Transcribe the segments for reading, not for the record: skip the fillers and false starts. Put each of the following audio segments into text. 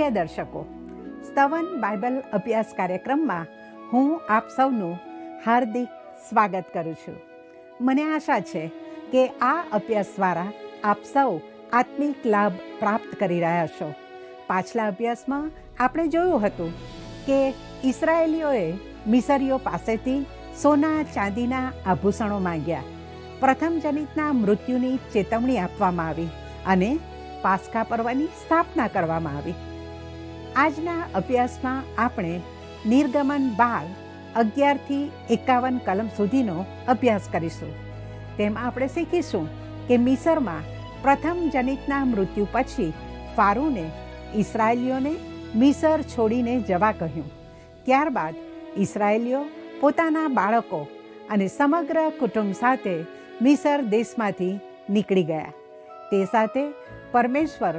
પ્રિય દર્શકો, સ્તવન બાઇબલ અભ્યાસ કાર્યક્રમમાં હું આપ સૌનું હાર્દિક સ્વાગત કરું છું. મને આશા છે કે આ અભ્યાસ દ્વારા આપ સૌ આત્મિક લાભ પ્રાપ્ત કરી રહ્યા છો. પાછલા અભ્યાસમાં આપણે જોયું હતું કે ઇસરાયેલીઓએ મિસરીઓ પાસેથી સોના ચાંદીના આભૂષણો માંગ્યા. પ્રથમ જનિતના મૃત્યુની ચેતવણી આપવામાં આવી અને પાસ્કા પર્વની સ્થાપના કરવામાં આવી. આજના અભ્યાસમાં આપણે નિર્ગમન 12:11-51 કલમ સુધીનો અભ્યાસ કરીશું. તેમાં આપણે શીખીશું કે મિસરમાં પ્રથમ જનિતના મૃત્યુ પછી ફારૂને ઇસરાયેલીઓને મિસર છોડીને જવા કહ્યું. ત્યારબાદ ઇસરાયેલીઓ પોતાના બાળકો અને સમગ્ર કુટુંબ સાથે મિસર દેશમાંથી નીકળી ગયા. તે સાથે પરમેશ્વર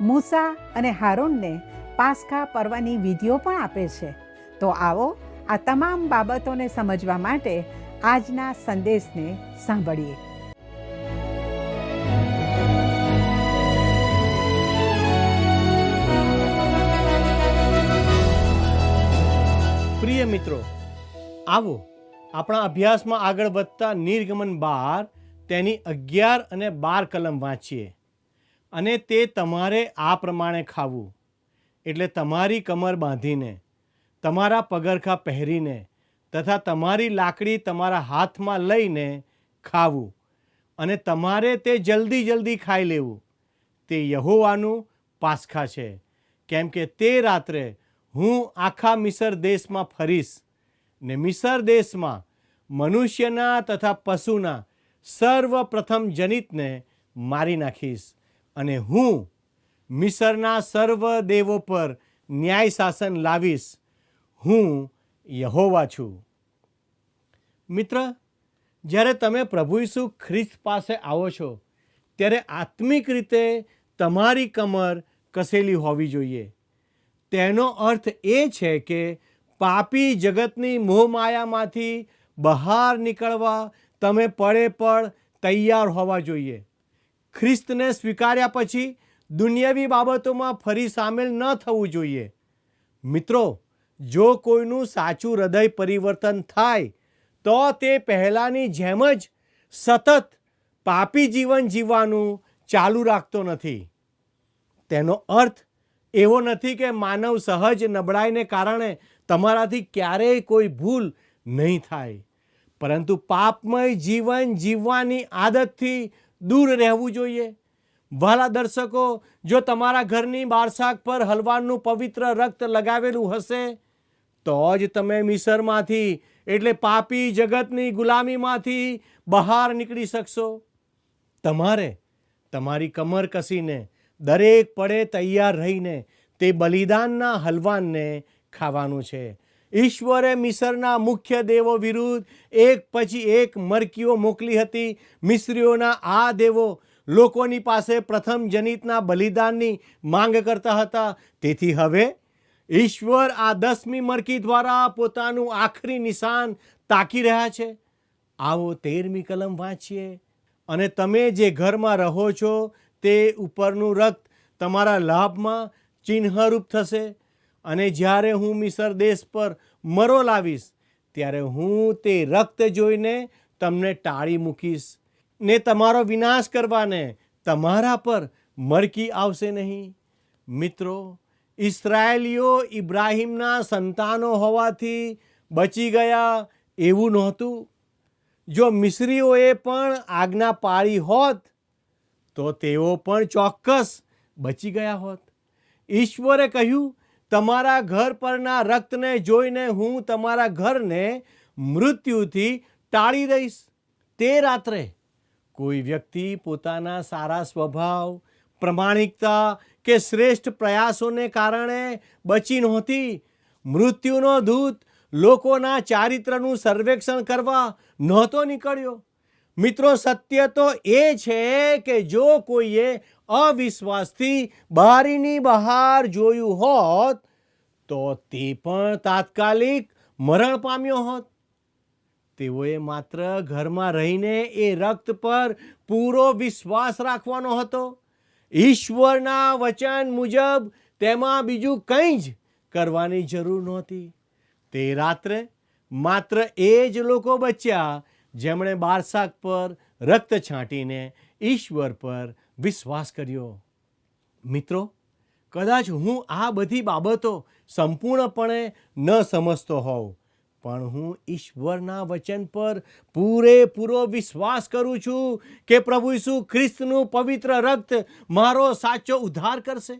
મૂસા અને હારૂનને પાસ્કા પર્વની વિધિઓ પણ આપે છે. તો આવો આ તમામ બાબતોને સમજવા માટે આજના સંદેશને સાંભળીએ. પ્રિય મિત્રો, આવો આપણા અભ્યાસમાં આગળ વધતા નિર્ગમન 12 તેની 11 અને 12 કલમ વાંચીએ. અને તે તમારે આ પ્રમાણે ખાવું, એટલે તમારી કમર બાંધીને, તમારા પગરખા પહેરીને તથા તમારી લાકડી તમારા હાથમાં લઈને ખાવું, અને તમારે તે જલ્દી જલ્દી ખાઈ લેવું. તે યહોવાનું પાસ્કા છે, કેમ કે તે રાત્રે હું આખા મિસર દેશમાં ફરીશ ને મિસર દેશમાં મનુષ્યના તથા પશુના સર્વપ્રથમ જનિતને મારી નાખીશ, અને હું મિસરના સર્વ દેવો પર ન્યાય શાસન લાવીશ. હું યહોવા છું. મિત્ર, જ્યારે તમે પ્રભુ ઈસુ ખ્રિસ્ત પાસે આવો છો ત્યારે આત્મિક રીતે તમારી કમર કસેલી હોવી જોઈએ. તેનો અર્થ એ છે કે પાપી જગતની મોહમાયામાંથી બહાર નીકળવા તમે પડે પડ તૈયાર હોવા જોઈએ. ખ્રિસ્તને સ્વીકાર્યા પછી દુનિયાવી બાબતોમાં ફરી સામેલ ન થવું જોઈએ. મિત્રો, જો કોઈનું સાચું હૃદય પરિવર્તન થાય તો તે પહેલાંની જેમ જ સતત પાપી જીવન જીવવાનું ચાલુ રાખતો નથી. તેનો અર્થ એવો નથી કે માનવ સહજ નબળાઈને કારણે તમારાથી ક્યારેય કોઈ ભૂલ નહીં થાય, પરંતુ પાપમય જીવન જીવવાની આદતથી દૂર રહેવું જોઈએ. વહાલા દર્શકો, જો તમારા ઘરની બારશાક પર હલવાનનું પવિત્ર રક્ત લગાવેલું હશે તો જ તમે મિસરમાંથી એટલે પાપી જગતની ગુલામીમાંથી બહાર નીકળી શકશો. તમારે તમારી કમર કસીને દરેક પડે તૈયાર રહીને તે બલિદાનના હલવાનને ખાવાનું છે. ઈશ્વરે મિસરના મુખ્ય દેવો વિરુદ્ધ એક પછી એક મરકીઓ મોકલી હતી. મિસ્રીઓના આ દેવો લોકોની પાસે પ્રથમ જનિતના બલિદાનની માંગ કરતા હતા. તેથી હવે ઈશ્વર આ 10મી મરકી દ્વારા પોતાનું આખરી નિશાન તાકી રહ્યા છે. આવો 13મી કલમ વાંચીએ. અને તમે જે ઘરમાં રહો છો તે ઉપરનું રક્ત તમારા લાભમાં ચિહ્નરૂપ થશે. અને જ્યારે હું મિસર દેશ પર મરો લાવીશ ત્યારે હું તે રક્ત જોઈને તમને ટાળી મૂકીશ ને તમારો વિનાશ કરવાને તમારા પર મરકી આવશે નહીં. મિત્રો, ઇસરાયેલીઓ ઇબ્રાહિમના સંતાનો હોવાથી બચી ગયા એવું નહોતું. જો મિસ્રીઓએ પણ આજ્ઞા પાળી હોત તો તેઓ પણ ચોક્કસ બચી ગયા હોત. ઈશ્વરે કહ્યું, તમારા ઘર પરના રક્તને જોઈને હું તમારા ઘરને મૃત્યુથી ટાળી દઈશ. તે રાત્રે કોઈ વ્યક્તિ પોતાના સારા સ્વભાવ, પ્રમાણિકતા કે શ્રેષ્ઠ પ્રયાસોને કારણે બચી નહોતી. મૃત્યુનો દૂત લોકોના ચારિત્રનું સર્વેક્ષણ કરવા નહોતો નીકળ્યો. મિત્રો, સત્ય તો એ છે કે જો કોઈએ અવિશ્વાસથી બારીની બહાર જોયું હોત તો તે પણ તાત્કાલિક મરણ પામ્યો હોત. તેઓએ માત્ર ઘરમાં રહીને એ રક્ત પર પૂરો વિશ્વાસ રાખવાનો હતો. ઈશ્વરના વચન મુજબ તેમાં બીજું કંઈ જ કરવાની જરૂર નહોતી. તે રાત્રે માત્ર એ જ લોકો બચ્યા જેમણે બારસાક પર રક્ત છાંટીને ઈશ્વર પર વિશ્વાસ કર્યો. મિત્રો, કદાચ હું આ બધી બાબતો સંપૂર્ણપણે ન સમજતો હોઉં, પણ હું ઈશ્વરના વચન પર પૂરેપૂરો વિશ્વાસ કરું છું કે પ્રભુ ઈસુ ખ્રિસ્તનું પવિત્ર રક્ત મારો સાચો ઉદ્ધાર કરશે.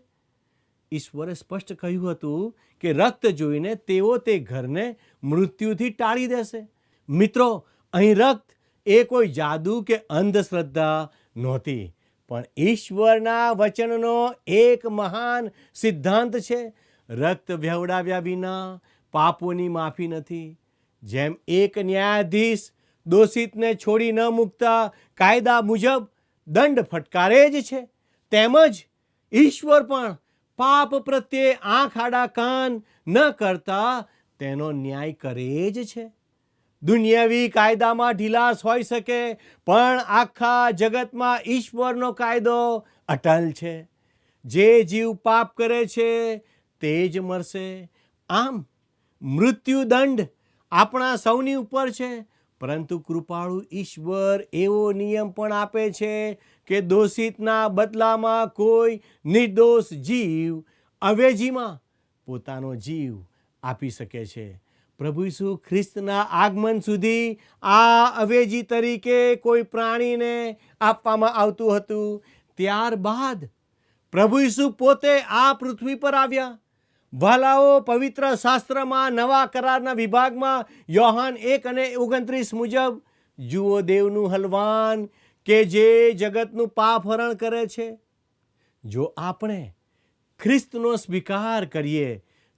ઈશ્વરે સ્પષ્ટ કહ્યું હતું કે રક્ત જોઈને તેઓ તે ઘરને મૃત્યુથી ટાળી દેશે. મિત્રો, અહીં રક્ત એ કોઈ જાદુ કે અંધશ્રદ્ધા નહોતી, પણ ઈશ્વરના વચનનો એક મહાન સિદ્ધાંત છે. રક્ત વહેવડાવ્યા વિના પાપોની માફી નથી. જેમ એક ન્યાયાધીશ દોષિતને છોડી ન મૂકતા કાયદા મુજબ દંડ ફટકારે જ છે, તેમજ ઈશ્વર પણ પાપ પ્રત્યે આંખ આડા કાન ન કરતા તેનો ન્યાય કરે જ છે. દુનિયાવી કાયદામાં ઢીલાસ હોઈ શકે, પણ આખા જગતમાં ઈશ્વરનો કાયદો અટલ છે. જે જીવ પાપ કરે છે તે જ મરશે. આમ મૃત્યુદંડ આપણા સૌની ઉપર છે, પરંતુ કૃપાળુ ઈશ્વર એવો નિયમ પણ આપે છે કે દોષિતના બદલામાં કોઈ નિર્દોષ જીવ અવેજીમાં પોતાનો જીવ આપી શકે છે. પ્રભુ ઈસુ ખ્રિસ્તના આગમન સુધી આ અવેજી તરીકે કોઈ પ્રાણીને આપવામાં આવતું હતું. ત્યારબાદ પ્રભુ ઈસુ પોતે આ પૃથ્વી પર આવ્યા. વહાલાઓ, પવિત્ર શાસ્ત્રમાં નવા કરારના વિભાગમાં યોહાન 1:29 મુજબ, જુઓ દેવનું હલવાન કે જે જગતનું પાપ હરણ કરે છે. જો આપણે ખ્રિસ્તનો સ્વીકાર કરીએ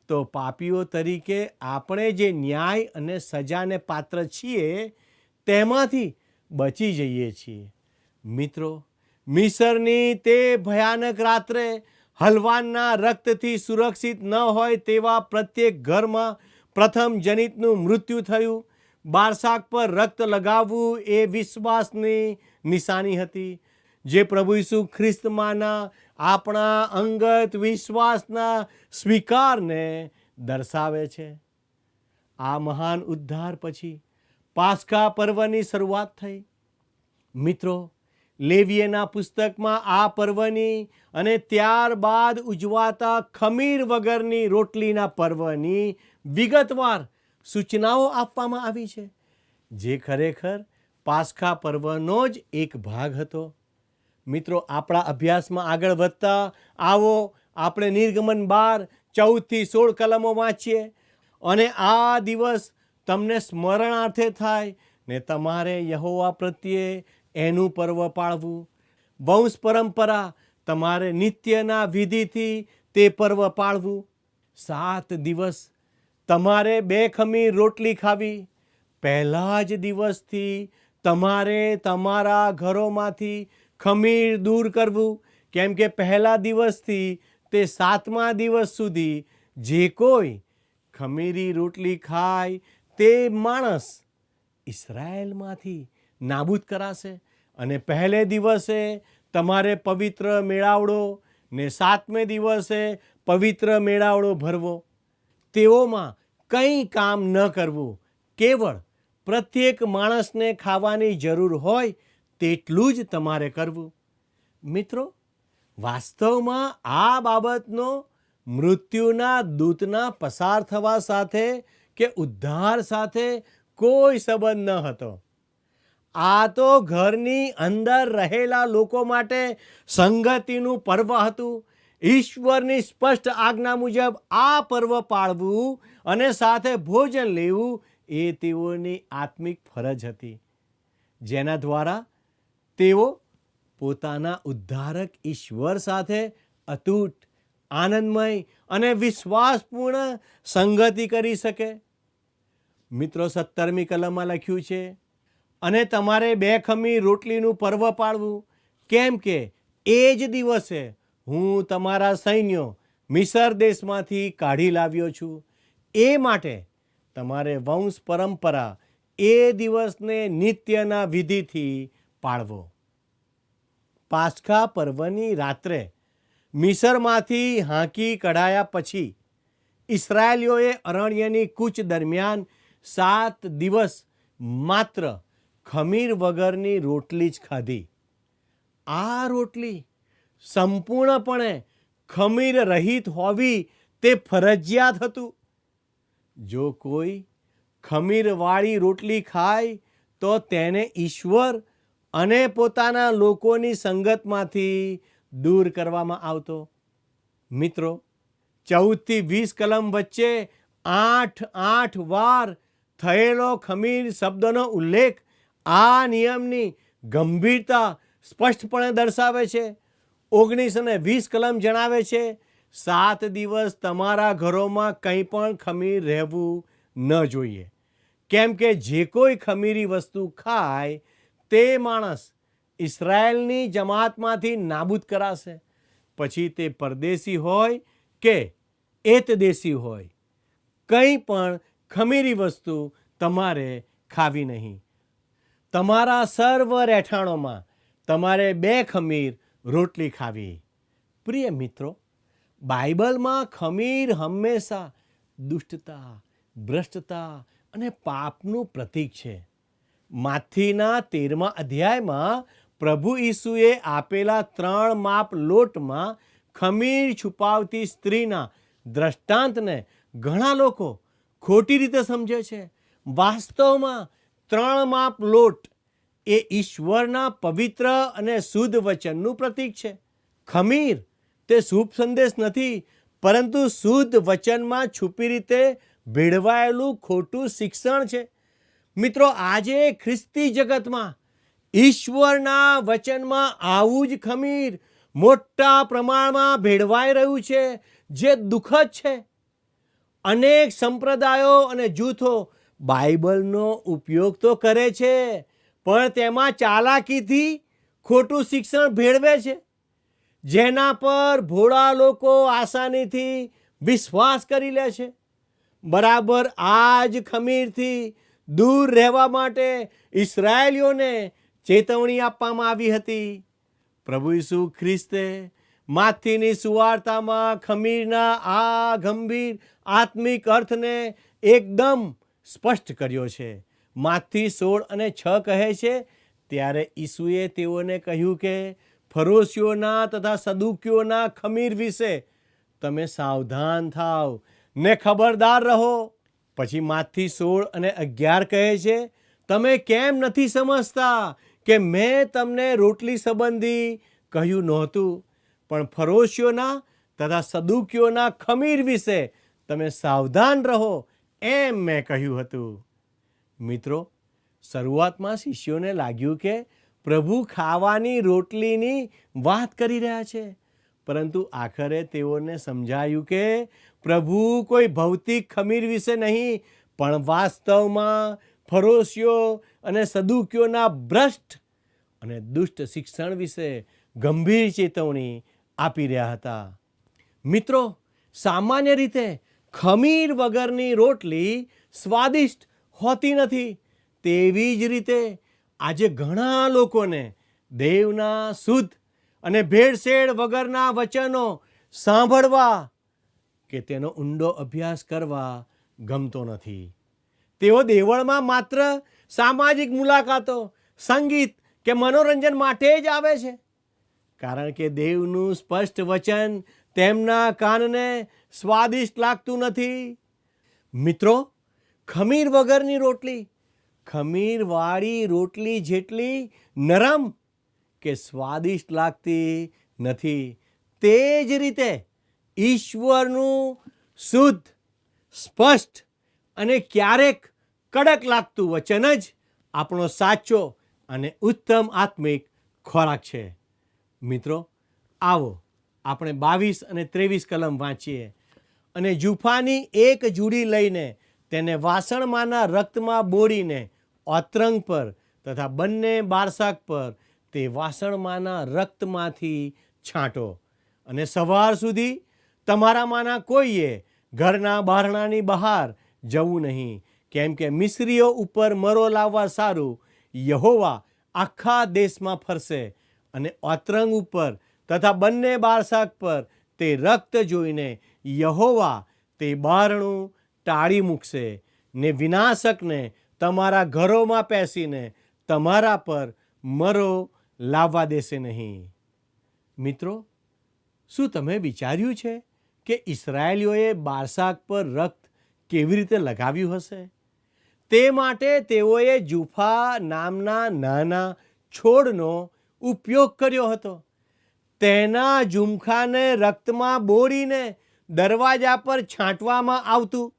તો પાપીઓ તરીકે આપણે જે ન્યાય અને સજાને પાત્ર છીએ તેમાંથી બચી જઈએ છીએ. મિત્રો, મિસરની તે ભયાનક રાત્રે હલવાનના રક્તથી સુરક્ષિત ન હોય તેવા પ્રત્યેક ઘરમાં પ્રથમ જનિતનું મૃત્યુ થયું. બારસાક પર રક્ત લગાવવું એ વિશ્વાસની નિશાની હતી, જે પ્રભુ ઈસુ ખ્રિસ્તમાંના આપણા અંગત વિશ્વાસના સ્વીકારને દર્શાવે છે. આ મહાન ઉદ્ધાર પછી પાસ્કા પર્વની શરૂઆત થઈ. મિત્રો, લેવીયના પુસ્તકમાં આ પર્વની અને ત્યારબાદ ઉજવાતા ખમીર વગરની રોટલીના પર્વની વિગતવાર સૂચનાઓ આપવામાં આવી છે, જે ખરેખર પાસ્કા પર્વનો જ એક ભાગ હતો. મિત્રો, આપણા અભ્યાસમાં આગળ વધતા આવો આપણે નિર્ગમન 12:14-16 કલમો વાંચીએ અને આ દિવસ તમને સ્મરણાર્થે થાય ને તમારે યહોવા પ્રત્યે એનું પર્વ પાળવું. વંશ પરંપરા તમારે નિત્યના વિધિથી તે પર્વ પાળવું. 7 દિવસ તમારે 2 ખમીર રોટલી ખાવી. પહેલા જ દિવસથી તમારે તમારા ઘરોમાંથી ખમીર દૂર કરવું, કેમ કે પહેલા દિવસથી તે 7મા દિવસ સુધી જે કોઈ ખમીરી રોટલી ખાય તે માણસ ઇસ્રાયેલમાંથી નાબૂદ કરાશે. અને પહેલે દિવસે તમારે પવિત્ર મેળાવડો ને 7મે દિવસે પવિત્ર મેળાવડો ભરવો. તેઓમાં કંઈ કામ ન કરવું, કેવળ પ્રત્યેક માણસને ખાવાની જરૂર હોય તેટલું જ તમારે કરવું. મિત્રો, વાસ્તવમાં આ બાબતનો મૃત્યુના દૂતના પસાર થવા સાથે કે ઉદ્ધાર સાથે કોઈ સંબંધ ન હતો. આ તો ઘરની અંદર રહેલા લોકો માટે સંગતિનું પર્વ હતું. ઈશ્વરની સ્પષ્ટ આજ્ઞા મુજબ આ પર્વ પાળવું અને સાથે ભોજન લેવું એ તેઓની આત્મિક ફરજ હતી, જેના દ્વારા તેઓ પોતાના ઉદ્ધારક ઈશ્વર સાથે અતૂટ, આનંદમય અને વિશ્વાસપૂર્ણ સંગતિ કરી શકે. મિત્રો, 17મી કલમમાં લખ્યું છે, અને તમારે 2 ખમીર રોટલીનું પર્વ પાળવું, કેમ કે એ જ દિવસે હું તમારા સૈન્યો મિસર દેશમાંથી કાઢી લાવ્યો છું. એ માટે તમારે વંશ પરંપરા એ દિવસને નિત્યના વિધિથી પાળવો. પાસ્કા પર્વની રાત્રે મિસરમાંથી હાંકી કઢાયા પછી ઇસ્રાયેલીઓએ અરણ્યની કૂચ દરમિયાન 7 દિવસ માત્ર ખમીર વગરની રોટલી જ ખાધી. આ રોટલી સંપૂર્ણપણે ખમીર રહિત હોવી તે ફરજિયાત હતું. જો કોઈ ખમીરવાળી રોટલી ખાય તો તેને ઈશ્વર અને પોતાના લોકોની સંગતમાંથી દૂર કરવામાં આવતો. મિત્રો, 14 થી 20 કલમ વચ્ચે 8 વાર થયેલો ખમીર શબ્દનો ઉલ્લેખ આ નિયમની ગંભીરતા સ્પષ્ટપણે દર્શાવે છે. 19 અને 20 કલમ જણાવે છે 7 દિવસ તમારા ઘરોમાં કંઈ પણ ખમીર રહેવું ન જોઈએ, કેમ કે જે કોઈ ખમીરી વસ્તુ ખાય તે માણસ ઇસ્રાયેલની જમાતમાંથી નાબૂદ કરાશે, પછી તે પરદેશી હોય કે એતદેશી હોય. કંઈ પણ ખમીરી વસ્તુ તમારે ખાવી નહીં. તમારા સર્વ રહેઠાણોમાં તમારે 2 ખમીર રોટલી ખાવી. પ્રિય મિત્રો, બાઇબલમાં ખમીર હંમેશા દુષ્ટતા, ભ્રષ્ટતા અને પાપનું પ્રતીક છે. માથીના 13મા અધ્યાયમાં પ્રભુ ઈસુએ આપેલા 3 માપ લોટમાં ખમીર છુપાવતી સ્ત્રીના દ્રષ્ટાંતને ઘણા લોકો ખોટી રીતે સમજે છે. વાસ્તવમાં 3 માપ લોટ એ ઈશ્વરના પવિત્ર અને શુદ્ધ વચનનું પ્રતીક છે. ખમીર તે શુભ સંદેશ નથી, પરંતુ શુદ્ધ વચનમાં છુપી રીતે ભેળવાયેલું ખોટું શિક્ષણ છે. મિત્રો, આજે ખ્રિસ્તી જગતમાં ઈશ્વરના વચનમાં આવું જ ખમીર મોટા પ્રમાણમાં ભેળવાઈ રહ્યું છે, જે દુઃખદ છે. અનેક સંપ્રદાયો અને જૂથો બાઇબલનો ઉપયોગ તો કરે છે, પણ તેમાં ચાલાકીથી ખોટું શિક્ષણ ભેળવે છે, જેના પર ભોળા લોકો આસાનીથી વિશ્વાસ કરી લે છે. બરાબર આ જ ખમીરથી દૂર રહેવા માટે ઇસ્રાયેલીઓને ચેતવણી આપવામાં આવી હતી. પ્રભુ ઈસુ ખ્રિસ્તે માથીની સુવાર્તામાં ખમીરના આ ગંભીર આત્મિક અર્થને એકદમ સ્પષ્ટ કર્યો છે. માથી 16 અને 6 કહે છે, ત્યારે ઈસુએ તેઓને કહ્યું કે ફરોશીઓના તથા સદુકીઓના ખમીર વિશે તમે સાવધાન થાવ ને ખબરદાર રહો. પછી માથી 16 અને 11 કહે છે, તમે કેમ નથી સમજતા કે મેં તમને રોટલી સંબંધી કહ્યું નહોતું, પણ ફરોશીઓના તથા સદુકીઓના ખમીર વિશે તમે સાવધાન રહો એમ મેં કહ્યું હતું. મિત્રો, શરૂઆતમાં શિષ્યોને લાગ્યું કે પ્રભુ ખાવાની રોટલીની વાત કરી રહ્યા છે, પરંતુ આખરે તેઓને સમજાયું કે પ્રભુ કોઈ ભૌતિક ખમીર વિશે નહીં, પણ વાસ્તવમાં ફરોશીઓ અને સદુકીઓના ભ્રષ્ટ અને દુષ્ટ શિક્ષણ વિશે ગંભીર ચેતવણી આપી રહ્યા હતા. મિત્રો, સામાન્ય રીતે ખમીર વગરની રોટલી સ્વાદિષ્ટ હોતી નથી. તેવી જ રીતે આજે ઘણા લોકોને દેવના શુદ્ધ અને ભેળસેળ વગરના વચનો સાંભળવા કે તેનો ઊંડો અભ્યાસ કરવા ગમતો નથી. તેઓ દેવળમાં માત્ર સામાજિક મુલાકાતો, સંગીત કે મનોરંજન માટે જ આવે છે, કારણ કે દેવનું સ્પષ્ટ વચન તેમના કાનને સ્વાદિષ્ટ લાગતું નથી. મિત્રો, ખમીર વગરની રોટલી ખમીરવાળી રોટલી જેટલી નરમ કે સ્વાદિષ્ટ લાગતી નથી. તે જ રીતે ઈશ્વરનું શુદ્ધ, સ્પષ્ટ અને ક્યારેક કડક લાગતું વચન જ આપણો સાચો અને ઉત્તમ આત્મિક ખોરાક છે. મિત્રો, આવો આપણે 22 અને 23 કલમ વાંચીએ. અને જુફાની એક જુડી લઈને તેને વાસણમાંના રક્તમાં બોળીને ઓતરંગ પર તથા બંને બારસાક પર તે વાસણમાંના રક્તમાંથી છાંટો. અને સવાર સુધી તમારામાંના કોઈએ ઘરના બારણાની બહાર જવું નહીં, કેમ કે મિસ્રીઓ ઉપર મરો લાવવા સારું યહોવા આખા દેશમાં ફરશે અને ઓતરંગ ઉપર તથા બંને બારશાક પર તે રક્ત જોઈને યહોવા તે બારણું ટાળી મૂકશે ને વિનાશકને તમારા ઘરોમાં પેસીને તમારા પર મરો લાવવા દેશે નહીં. મિત્રો, શું તમે વિચાર્યું છે કે ઇસરાયેલીઓએ બારશાક પર રક્ત કેવી રીતે લગાવ્યું હશે? તે માટે તેઓએ જુફા નામના નાના છોડનો ઉપયોગ કર્યો હતો. તેના ઝુમખાને રક્તમાં બોળીને દરવાજા પર છાંટવામાં આવતું.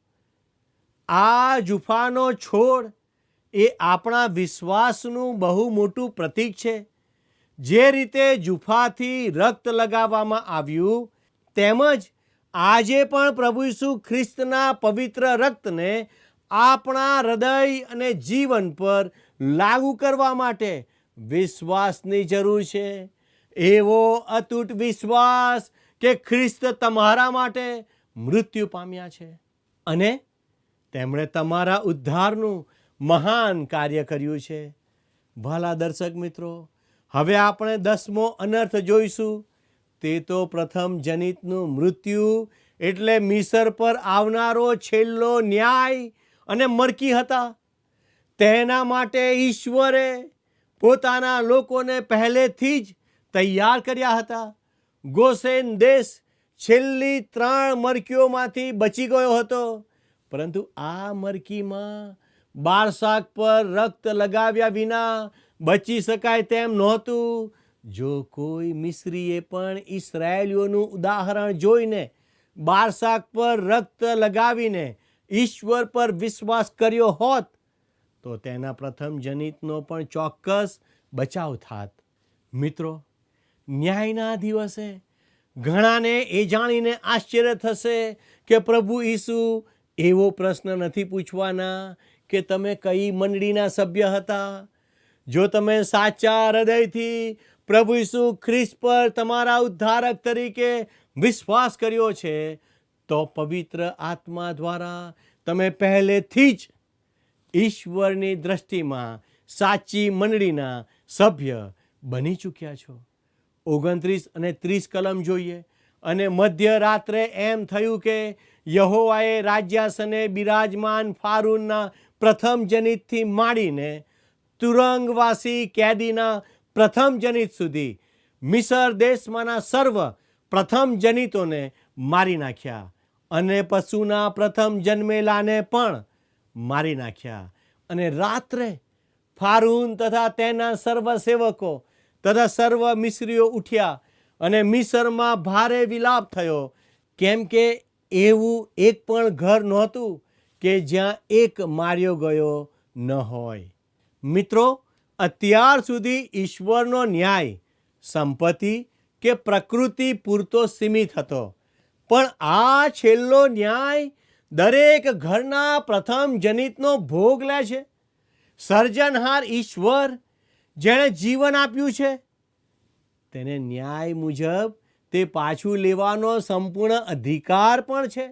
આ જુફાનો છોડ એ આપણા વિશ્વાસનું બહુ મોટું પ્રતીક છે. જે રીતે જુફાથી રક્ત લગાવવામાં આવ્યું, તેમજ આજે પણ પ્રભુ ઈસુ ખ્રિસ્તના પવિત્ર રક્તને આપણા હૃદય અને જીવન પર લાગુ કરવા માટે વિશ્વાસની જરૂર છે. એવો અતૂટ વિશ્વાસ કે ખ્રિસ્ત તમારા માટે મૃત્યુ પામ્યા છે અને તેમણે તમારા ઉદ્ધારનું મહાન કાર્ય કર્યું છે. ભલા દર્શક મિત્રો, હવે આપણે 10મો અનર્થ જોઈશું. તે તો પ્રથમ જનિતનું મૃત્યુ એટલે મિસર પર આવનારો છેલ્લો ન્યાય અને મરકી હતા. તેના માટે ઈશ્વરે પોતાના લોકોને પહેલેથી જ તૈયાર કર્યા હતા. ગોસેન દેશ છેલ્લી 3 મરકીઓમાંથી બચી ગયો હતો, પરંતુ આ મરકીમાં બારશાક પર રક્ત લગાવ્યા વિના બચી શકાય તેમ નહોતું. જો કોઈ મિસ્રીએ પણ ઇસરાયેલીઓનું ઉદાહરણ જોઈને બારશાક પર રક્ત લગાવીને ઈશ્વર પર વિશ્વાસ કર્યો હોત, તો તેના પ્રથમ જનિતનો પણ ચોક્કસ બચાવ થાત. મિત્રો, ન્યાયના દિવસે ઘણાને એ જાણીને આશ્ચર્ય થશે કે પ્રભુ ઈસુ એવો પ્રશ્ન નથી પૂછવાના કે તમે કઈ મંડળીના સભ્ય હતા. જો તમે સાચા હૃદયથી પ્રભુ ઈસુ ખ્રિસ્ત પર તમારા ઉદ્ધારક તરીકે વિશ્વાસ કર્યો છે, તો પવિત્ર આત્મા દ્વારા તમે પહેલેથી જ ઈશ્વરની દ્રષ્ટિમાં સાચી મંડળીના સભ્ય બની ચૂક્યા છો. 29 અને 30 કલમ જોઈએ. અને મધ્યરાત્રે એમ થયું કે યહોવાએ રાજ્યાસને બિરાજમાન ફારૂનના પ્રથમ જનિતથી માંડીને તુરંગવાસી કેદીના પ્રથમ જનિત સુધી મિસર દેશમાંના સર્વ પ્રથમ જનિતોને મારી નાખ્યા અને પશુના પ્રથમ જન્મેલાને પણ મારી નાખ્યા. અને રાત્રે ફારૂન તથા તેના સર્વ સેવકો તથા સર્વ મિસ્રીઓ ઉઠ્યા અને મિસરમાં ભારે વિલાપ થયો, કેમ કે એવું એક પણ ઘર નહોતું કે જ્યાં એક માર્યો ગયો ન હોય. મિત્રો, અત્યાર સુધી ઈશ્વરનો ન્યાય સંપત્તિ કે પ્રકૃતિ પૂરતો સીમિત હતો, પણ આ છેલ્લો ન્યાય દરેક ઘરના પ્રથમ જનિતનો ભોગ લે છે. સર્જનહાર ઈશ્વર જેણે જીવન આપ્યું છે, તેને ન્યાય મુજબ તે પાછું લેવાનો સંપૂર્ણ અધિકાર પણ છે.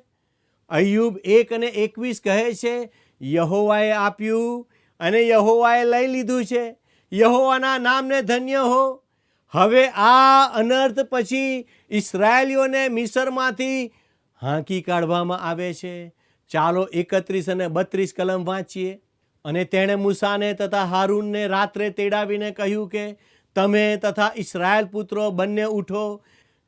અય્યુબ 1 અને 21 કહે છે, યહોવાએ આપ્યું અને યહોવાએ લઈ લીધું છે, યહોવાના નામને ધન્ય હો. હવે આ અનર્થ પછી ઇસરાયેલીઓને મિસરમાંથી હાંકી કાઢવામાં આવે છે. ચાલો 31 અને 32 કલમ વાંચીએ. અને તેણે મૂસાને તથા હારૂનને રાત્રે તેડાવીને કહ્યું કે તમે તથા ઇસ્રાયેલ પુત્રો બંને ઉઠો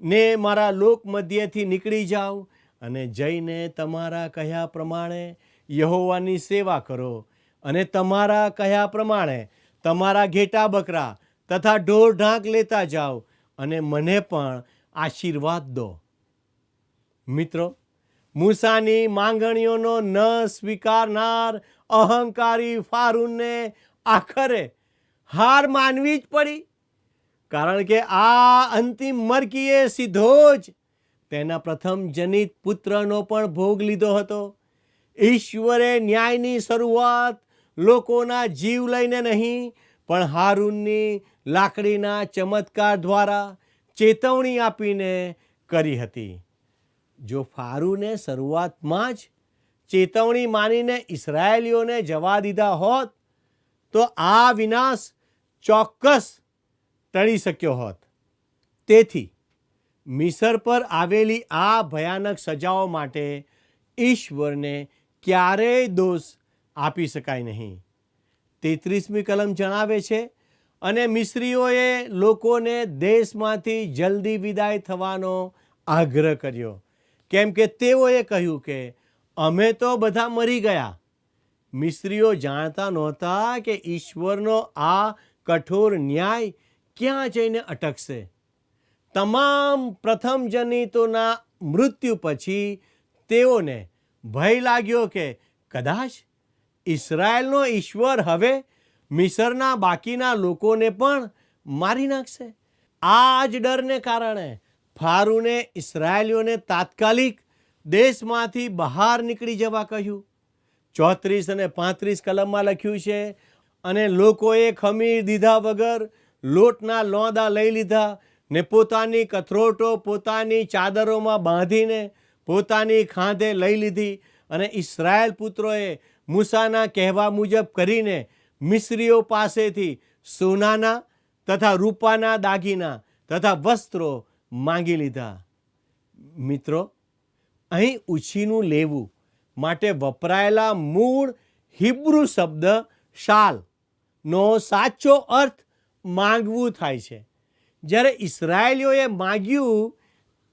ને મારા લોક મધ્યથી નીકળી જાઓ અને જઈને તમારા કહ્યા પ્રમાણે યહોવાની સેવા કરો અને તમારા કહ્યા પ્રમાણે તમારા ઘેટા બકરા તથા ઢોર ઢાંક લેતા જાઓ અને મને પણ આશીર્વાદ દો. મિત્રો, મૂસાની માંગણીઓનો ન સ્વીકારનાર અહંકારી ફારૂનને આખરે હાર માનવી જ પડી, કારણ કે આ અંતિમ મરકીએ સીધો જ તેના પ્રથમ જનિત પુત્રનો પણ ભોગ લીધો હતો. ઈશ્વરે ન્યાયની શરૂઆત લોકોના જીવ લઈને નહીં, પણ હારૂનની લાકડીના ચમત્કાર દ્વારા ચેતવણી આપીને કરી હતી. જો ફારૂને શરૂઆતમાં જ ચેતવણી માનીને ઇસરાયેલીઓને જવા દીધા હોત, તો આ વિનાશ ચોક્કસ ટળી શક્યો હોત. તેથી મિસર પર આવેલી આ ભયાનક સજાઓ માટે ઈશ્વરને ક્યારેય દોષ આપી શકાય નહીં. 33મી કલમ જણાવે છે, અને મિસ્રીઓએ લોકોને દેશમાંથી જલ્દી વિદાય થવાનો આગ્રહ કર્યો, કેમ કે તેઓએ કહ્યું કે અમે તો બધા મરી ગયા. મિસ્રીઓ જાણતા નહોતા કે ઈશ્વરનો આ કઠોર ન્યાય ક્યાં જઈને અટકશે. તમામ પ્રથમ જનિતોના મૃત્યુ પછી તેઓને ભય લાગ્યો કે કદાચ ઇઝરાયલનો ઈશ્વર હવે મિસરના બાકીના લોકોને પણ મારી નાખશે. આ જ ડરને કારણે ફારૂને ઇઝરાયલીઓને તાત્કાલિક દેશમાંથી બહાર નીકળી જવા કહ્યું. 34 અને 35 કલમમાં લખ્યું છે, અને લોકોએ ખમીર દીધા વગર લોટના લોંદા લઈ લીધા ને પોતાની કથરોટો પોતાની ચાદરોમાં બાંધીને પોતાની ખાંધે લઈ લીધી, અને ઇસ્રાયેલ પુત્રોએ મૂસાના કહેવા મુજબ કરીને મિસ્રીઓ પાસેથી સોનાના તથા રૂપાના દાગીના તથા વસ્ત્રો માંગી લીધા. મિત્રો, અહીં ઉછીનું લેવું માટે વપરાયેલા મૂળ હિબ્રુ શબ્દ શાલનો સાચો અર્થ માંગવું થાય છે. જ્યારે ઇસ્રાયેલીઓએ માગ્યું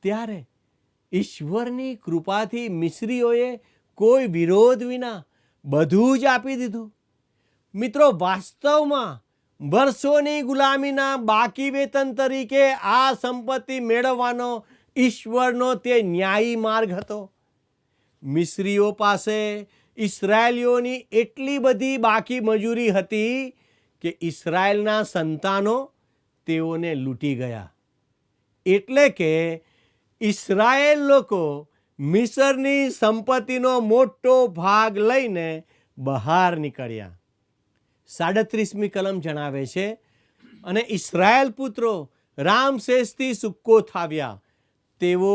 ત્યારે ઈશ્વરની કૃપાથી મિસ્રીઓએ કોઈ વિરોધ વિના બધું જ આપી દીધું. મિત્રો, વાસ્તવમાં વર્ષોની ગુલામીના બાકી વેતન તરીકે આ સંપત્તિ મેળવવાનો ઈશ્વરનો તે ન્યાયી માર્ગ હતો. મિસ્રીઓ પાસે ઇસ્રાયેલીઓની એટલી બધી બાકી મજૂરી હતી કે ઇસ્રાયેલના સંતાનો તેઓને લૂંટી ગયા. એટલે કે ઇસ્રાયેલ લોકો મિસરની સંપત્તિનો મોટો ભાગ લઈને બહાર નીકળ્યા. 37મી કલમ જણાવે છે, અને ઇસ્રાયેલ પુત્રો રામસેસથી સુક્કોત આવ્યા. તેઓ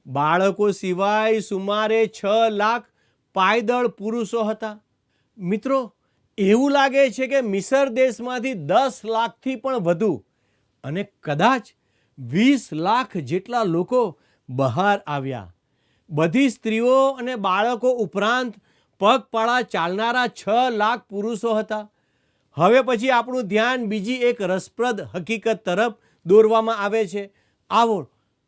બાળકો સિવાય સુમારે 6 લાખ પાયદળ પુરુષો હતા. મિત્રો, એવું લાગે છે કે મિસર દેશમાંથી 10 લાખથી પણ વધુ અને કદાચ 20 લાખ જેટલા લોકો બહાર આવ્યા. બધી સ્ત્રીઓ અને બાળકો ઉપરાંત પગપાળા ચાલનારા 6 લાખ પુરુષો હતા. હવે પછી આપણું ધ્યાન બીજી એક રસપ્રદ હકીકત તરફ દોરવામાં આવે છે. આવો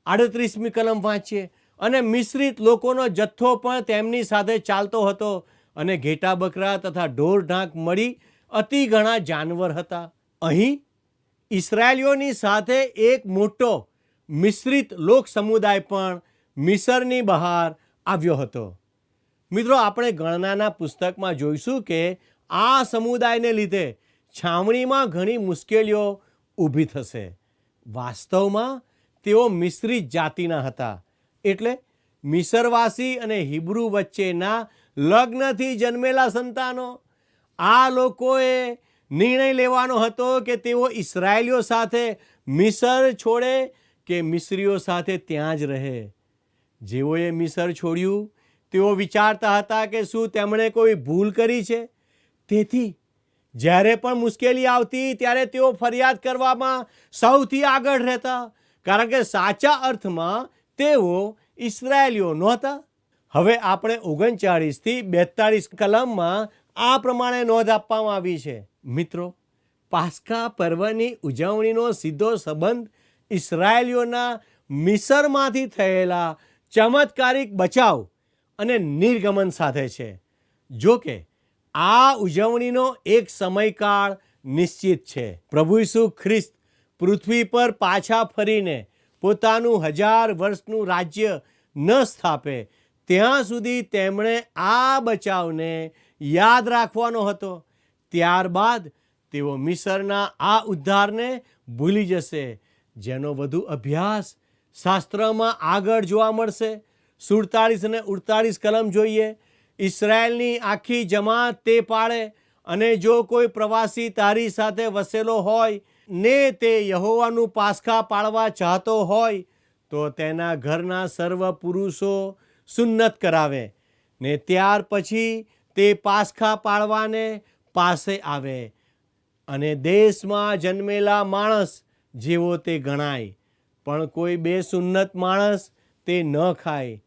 38મી કલમ વાંચીએ. અને મિશ્રિત લોકોનો જથ્થો પણ તેમની સાથે ચાલતો હતો, અને ઘેટા બકરા તથા ઢોર ઢાંક મળી અતિ ઘણા જાનવર હતા. અહીં ઇસ્રાયેલીઓની સાથે એક મોટો મિશ્રિત લોક સમુદાય પણ મિસરની બહાર આવ્યો હતો. મિત્રો, આપણે ગણનાના પુસ્તકમાં જોઈશું કે આ સમુદાયને લીધે છાવણીમાં ઘણી મુશ્કેલીઓ ઊભી થશે. વાસ્તવમાં તેઓ મિશ્રિત જાતિના હતા, એટલે મિસરવાસી અને હિબ્રુ વચ્ચેના લગ્નથી જન્મેલા સંતાનો. આ લોકોએ નિર્ણય લેવાનો હતો કે તેઓ ઇસ્રાયેલીઓ સાથે મિસર છોડે કે મિસ્રીઓ સાથે ત્યાં જ રહે. જેઓએ મિસર છોડ્યું તેઓ વિચારતા હતા કે શું તેમણે કોઈ ભૂલ કરી છે. તેથી જ્યારે પણ મુશ્કેલી આવતી ત્યારે તેઓ ફરિયાદ કરવામાં સૌથી આગળ રહેતા, કારણ કે સાચા અર્થમાં તેઓ ઇસ્રાયેલીઓ નહોતા. હવે આપણે 39થી 42 કલમમાં આ પ્રમાણે નોંધ આપવામાં આવી છે. મિત્રો, પાસ્કા પર્વની ઉજવણીનો સીધો સંબંધ ઇસ્રાયેલીઓના મિસરમાંથી થયેલા ચમત્કારિક બચાવ અને નિર્ગમન સાથે છે. જો કે આ ઉજવણીનો એક સમયકાળ નિશ્ચિત છે. પ્રભુ ઈસુ ખ્રિસ્ત પૃથ્વી પર પાછા ફરીને પોતાનું 1000 વર્ષનું રાજ્ય ન સ્થાપે ત્યાં સુધી તેમણે આ બચાવને યાદ રાખવાનો હતો. ત્યારબાદ તેઓ મિસરના આ ઉદ્ધારને ભૂલી જશે, જેનો વધુ અભ્યાસ શાસ્ત્રમાં આગળ જોવા મળશે. 47 અને 48 કલમ જોઈએ. ઇસ્રાયેલની આખી જમાત તે પાળે, અને જો કોઈ પ્રવાસી તારી સાથે વસેલો હોય ને તે યહોવાનું પાસ્કા પાળવા ચાહતો હોય તો તેના ઘરના સર્વ પુરુષો સુન્નત કરાવે ને ત્યાર પછી તે પાસ્કા પાળવાને પાસે આવે, અને દેશમાં જન્મેલા માણસ જેવો તે ગણાય. પણ કોઈ બેસુન્નત માણસ તે ન ખાય.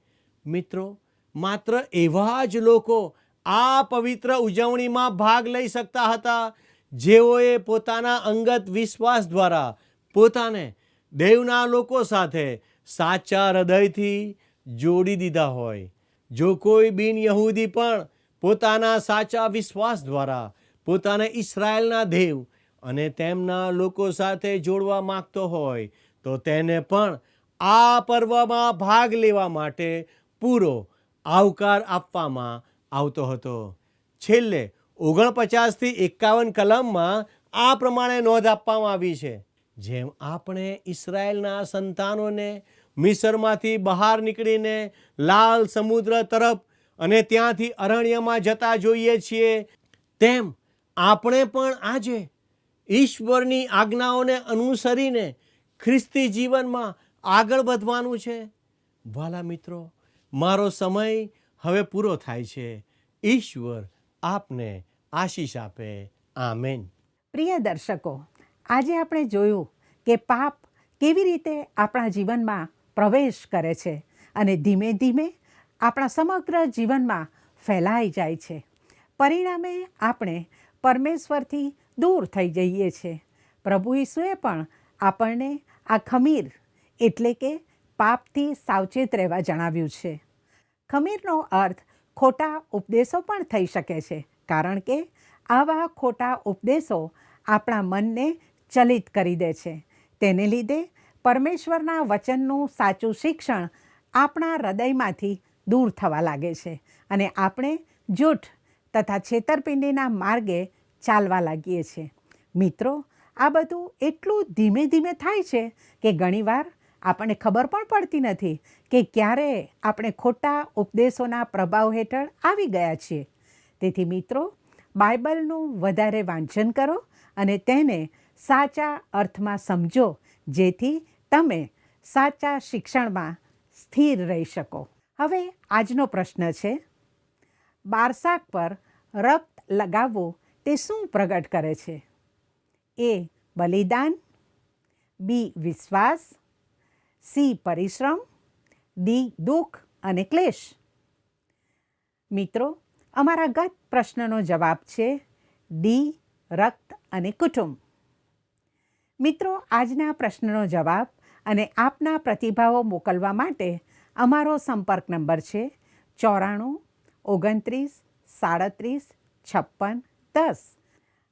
મિત્રો, માત્ર એવા જ લોકો આ પવિત્ર ઉજવણીમાં ભાગ લઈ શકતા હતા જેઓએ પોતાના અંગત વિશ્વાસ દ્વારા પોતાને દેવના લોકો સાથે સાચા હૃદયથી જોડી દીધા હોય. જો કોઈ બિન યહૂદી પણ પોતાના સાચા વિશ્વાસ દ્વારા પોતાને ઇસ્રાયેલના દેવ અને તેમના લોકો સાથે જોડવા માંગતો હોય તો તેને પણ આ પર્વમાં ભાગ લેવા માટે પૂરો આવકાર આપવામાં આવતો હતો. છેલ્લે 49 થી 51 કલમમાં આ પ્રમાણે નોંધ આપવામાં આવી છે: જેમ આપણે ઇસ્રાયેલના સંતાનોને મિસરમાંથી બહાર નીકળીને લાલ સમુદ્ર તરફ અને ત્યાંથી અરણ્યમાં જતા જોઈએ છીએ, તેમ આપણે પણ આજે ઈશ્વરની આજ્ઞાઓને અનુસરીને ખ્રિસ્તી જીવનમાં આગળ વધવાનું છે. વાલા મિત્રો, મારો સમય હવે પૂરો થાય છે. ઈશ્વર આપને આશીષ આપે. આમેન. પ્રિય દર્શકો, આજે આપણે જોયું કે પાપ કેવી રીતે આપણા જીવનમાં પ્રવેશ કરે છે અને ધીમે ધીમે આપણા સમગ્ર જીવનમાં ફેલાઈ જાય છે. પરિણામે આપણે પરમેશ્વરથી દૂર થઈ જઈએ છીએ. પ્રભુ ઈસુએ પણ આપણને આ ખમીર એટલે કે પાપથી સાવચેત રહેવા જણાવ્યું છે. ખમીરનો અર્થ ખોટા ઉપદેશો પણ થઈ શકે છે, કારણ કે આવા ખોટા ઉપદેશો આપણા મનને ચલિત કરી દે છે. તેને લીધે પરમેશ્વરના વચનનું સાચું શિક્ષણ આપણા હૃદયમાંથી દૂર થવા લાગે છે અને આપણે જૂઠ તથા છેતરપિંડીના માર્ગે ચાલવા લાગીએ છીએ. મિત્રો, આ બધું એટલું ધીમે ધીમે થાય છે કે ઘણીવાર આપણને ખબર પણ પડતી નથી કે ક્યારે આપણે ખોટા ઉપદેશોના પ્રભાવ હેઠળ આવી ગયા છીએ. તેથી મિત્રો, બાઇબલનું વધારે વાંચન કરો અને તેને સાચા અર્થમાં સમજો, જેથી તમે સાચા શિક્ષણમાં સ્થિર રહી શકો. હવે આજનો પ્રશ્ન છે: બારશાક પર રક્ત લગાવવું તે શું પ્રગટ કરે છે? એ. બલિદાન, બી. વિશ્વાસ, સી. પરિશ્રમ, ડી. દુઃખ અને ક્લેશ. મિત્રો, અમારા ગત પ્રશ્નનો જવાબ છે ડી. રક્ત અને કુટુંબ. મિત્રો, આજના પ્રશ્નનો જવાબ અને આપના પ્રતિભાવો મોકલવા માટે અમારો સંપર્ક નંબર છે 94 29 37 56 10.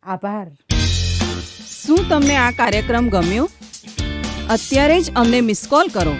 આભાર. શું તમને આ કાર્યક્રમ ગમ્યો? અત્યારે જ અમને મિસ કોલ કરો.